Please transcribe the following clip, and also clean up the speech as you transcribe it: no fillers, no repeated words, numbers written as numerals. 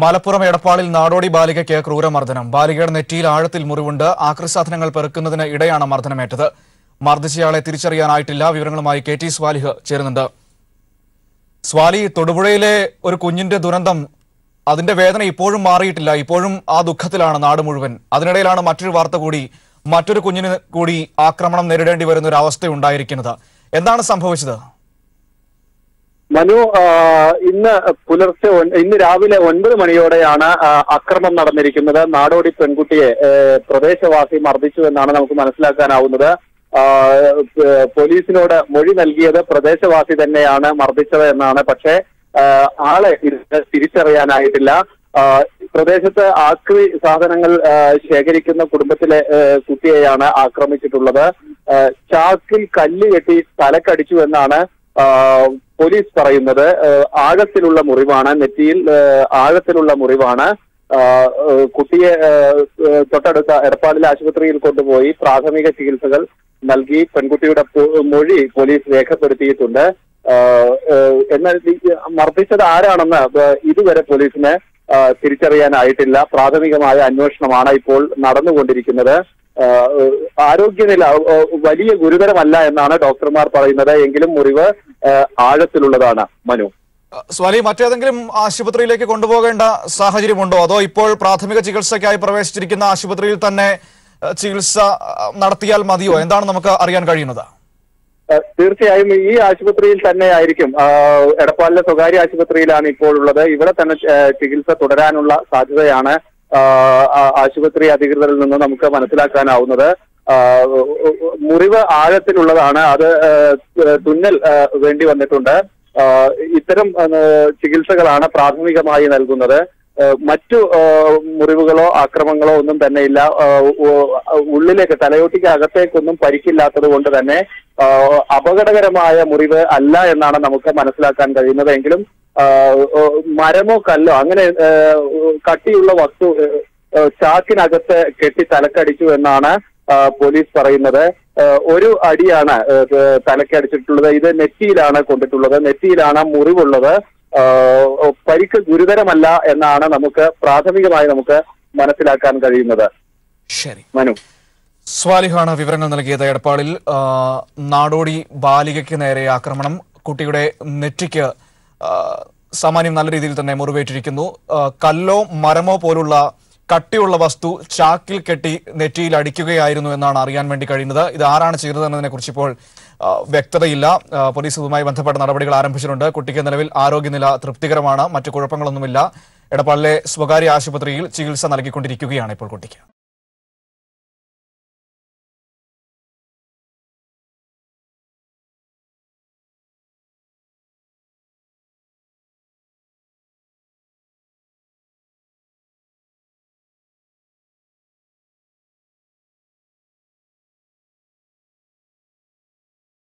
മലപ്പുറം എടപ്പാളിൽ നാടോടി ബാലികയ്ക്ക് ക്രൂരമർദ്ദനം. ബാലികയുടെ നെറ്റിയിൽ ആഴത്തിൽ മുറിവുണ്ട്. ആക്രിസാധനങ്ങൾ പെറുക്കുന്നതിന് ഇടെയാണ് മർദ്ദനമേറ്റത്. മർദ്ദിച്ചയാളെ തിരിച്ചറിയാനായിട്ടില്ല. വിവരങ്ങളുമായി KT സ്വാലിഹ് ചേരുന്നുണ്ട്. സ്വാലി, തൊടുപുഴയിലെ ഒരു കുഞ്ഞിന്റെ ദുരന്തം, അതിന്റെ വേദന ഇപ്പോഴും മാറിയിട്ടില്ല. ഇപ്പോഴും ആ ദുഃഖത്തിലാണ് നാട് മുഴുവൻ. അതിനിടയിലാണ് മറ്റൊരു വാർത്ത കൂടി, മറ്റൊരു കുഞ്ഞിന് കൂടി ആക്രമണം നേരിടേണ്ടി വരുന്ന ഒരു അവസ്ഥയുണ്ടായിരിക്കുന്നത്. എന്താണ് സംഭവിച്ചത്? മനു, ഇന്ന് രാവിലെ 9 മണിയോടെയാണ് അക്രമം നടന്നിരിക്കുന്നത്. നാടോടി പെൺകുട്ടിയെ പ്രദേശവാസി മർദ്ദിച്ചു എന്നാണ് നമുക്ക് മനസ്സിലാക്കാനാവുന്നത്. പോലീസിനോട് മൊഴി നൽകിയത് പ്രദേശവാസി തന്നെയാണ് മർദ്ദിച്ചത് എന്നാണ്. പക്ഷേ ആളെ തിരിച്ചറിയാനായിട്ടില്ല. പ്രദേശത്ത് ആക്രി സാധനങ്ങൾ ശേഖരിക്കുന്ന കുടുംബത്തിലെ കുട്ടിയെയാണ് ആക്രമിച്ചിട്ടുള്ളത്. ചാക്കിൽ കല്ല് കെട്ടി തലക്കടിച്ചു എന്നാണ് പോലീസ് പറയുന്നത്. ആഴത്തിലുള്ള മുറിവാണ്, നെറ്റിയിൽ ആഴത്തിലുള്ള മുറിവാണ്. കുട്ടിയെ തൊട്ടടുത്ത എടപ്പാളിലെ ആശുപത്രിയിൽ കൊണ്ടുപോയി പ്രാഥമിക ചികിത്സകൾ നൽകി. പെൺകുട്ടിയുടെ മൊഴി പോലീസ് രേഖപ്പെടുത്തിയിട്ടുണ്ട്. എന്നാൽ മർദ്ദിച്ചത് ആരാണെന്ന് ഇതുവരെ പോലീസിന് തിരിച്ചറിയാനായിട്ടില്ല. പ്രാഥമികമായ അന്വേഷണമാണ് ഇപ്പോൾ നടന്നുകൊണ്ടിരിക്കുന്നത്. ആരോഗ്യനില വലിയ ഗുരുതരമല്ല എന്നാണ് ഡോക്ടർമാർ പറയുന്നത്. എങ്കിലും മുറിവ് ആഴത്തിലുള്ളതാണ്. മനു, സ്വാലി, മറ്റേതെങ്കിലും ആശുപത്രിയിലേക്ക് കൊണ്ടുപോകേണ്ട സാഹചര്യമുണ്ടോ? അതോ ഇപ്പോൾ പ്രാഥമിക ചികിത്സയ്ക്കായി പ്രവേശിച്ചിരിക്കുന്ന ആശുപത്രിയിൽ തന്നെ ചികിത്സ നടത്തിയാൽ മതിയോ? എന്താണ് നമുക്ക് അറിയാൻ കഴിയുന്നത്? തീർച്ചയായും ഈ ആശുപത്രിയിൽ തന്നെ ആയിരിക്കും. എടപ്പാളിലെ സ്വകാര്യ ആശുപത്രിയിലാണ് ഇപ്പോൾ ഉള്ളത്. ഇവിടെ തന്നെ ചികിത്സ തുടരാനുള്ള സാധ്യതയാണ് ആശുപത്രി അധികൃതരിൽ നിന്ന് നമുക്ക് മനസ്സിലാക്കാനാവുന്നത്. മുറിവ് ആഴത്തിലുള്ളതാണ്. അത് തുന്നൽ വേണ്ടി വന്നിട്ടുണ്ട്. ഇത്തരം ചികിത്സകളാണ് പ്രാഥമികമായി നൽകുന്നത്. മറ്റു മുറിവുകളോ ആക്രമങ്ങളോ ഒന്നും തന്നെ ഇല്ല. ഉള്ളിലേക്ക്, തലയോട്ടിക്ക് അകത്തേക്കൊന്നും പരിക്കില്ലാത്തത് കൊണ്ട് തന്നെ അപകടകരമായ മുറിവ് അല്ല എന്നാണ് നമുക്ക് മനസ്സിലാക്കാൻ കഴിയുന്നത്. എങ്കിലും മരമോ കല്ലോ അങ്ങനെ കട്ടിയുള്ള വസ്തു ചാക്കിനകത്ത് കെട്ടി തലക്കടിച്ചു എന്നാണ് പോലീസ് പറയുന്നത്. ഒരു അടിയാണ് തലക്കടിച്ചിട്ടുള്ളത്. ഇത് നെറ്റിയിലാണ് കൊണ്ടിട്ടുള്ളത്. നെറ്റിയിലാണ് മുറിവുള്ളത്. പരിക്ക് ഗുരുതരമല്ല എന്നാണ് പ്രാഥമികമായി നമുക്ക് മനസ്സിലാക്കാൻ കഴിയുന്നത്. ശരി മനു, സ്വാലിഹാണ് വിവരങ്ങൾ നൽകിയത്. എടപ്പാളിൽ നാടോടി ബാലികയ്ക്ക് നേരെ ആക്രമണം. കുട്ടിയുടെ നെറ്റിക്ക് സാമാന്യം നല്ല രീതിയിൽ തന്നെ മുറിവേറ്റിരിക്കുന്നു. കല്ലോ മരമോ പോലുള്ള കട്ടിയുള്ള വസ്തു ചാക്കിൽ കെട്ടി നെറ്റിയിൽ അടിക്കുകയായിരുന്നു എന്നാണ് അറിയാൻ വേണ്ടി കഴിയുന്നത്. ഇത് ആരാണ് ചെയ്തതെന്നതിനെ കുറിച്ച് ഇപ്പോൾ വ്യക്തതയില്ല. പോലീസ് ഇതുമായി ബന്ധപ്പെട്ട നടപടികൾ ആരംഭിച്ചിട്ടുണ്ട്. കുട്ടിക്ക് നിലവിൽ ആരോഗ്യനില തൃപ്തികരമാണ്. മറ്റു കുഴപ്പങ്ങളൊന്നുമില്ല. എടപ്പാളിലെ സ്വകാര്യ ആശുപത്രിയിൽ ചികിത്സ നൽകിക്കൊണ്ടിരിക്കുകയാണ് ഇപ്പോൾ കുട്ടിക്ക്.